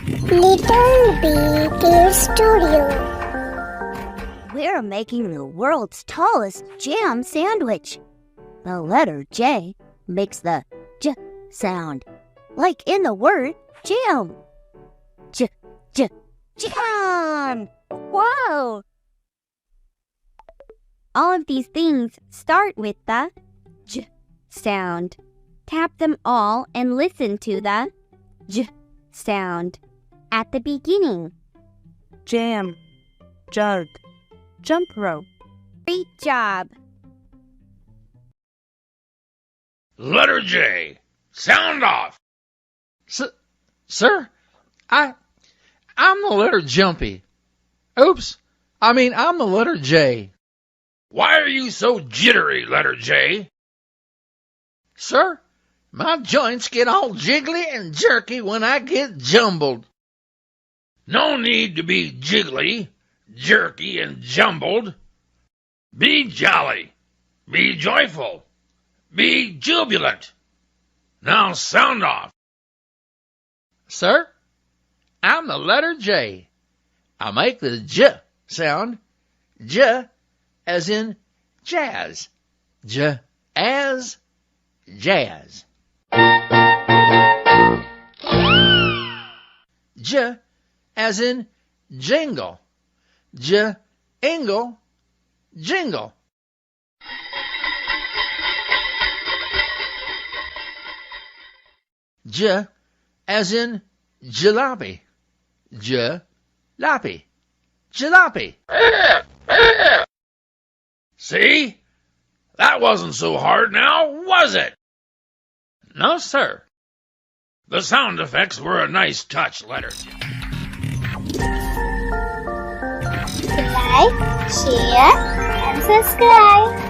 LittleBeeKidsStudio. We're making the world's tallest jam sandwich. The letter J makes the J sound, like in the word jam. Jam! Whoa! All of these things start with the J sound. Tap them all and listen to the J sound at the beginning. Jam, jug, jump rope. Great job! Letter J. Sound off. Sir, I'm the letter Jumpy. Oops, I'm the letter J. Why are you so jittery, letter J? Sir, my joints get all jiggly and jerky when I get jumbled. No need to be jiggly, jerky, and jumbled. Be jolly. Be joyful. Be jubilant. Now sound off. Sir, I'm the letter J. I make the J sound. J as in jazz. J as jazz. J as in jingle. J ingle jingle. J as in jalopy. Jalopy. Jalopy. See? That wasn't so hard now, was it? No, sir. The sound effects were a nice touch, letter J. Like, share, and subscribe.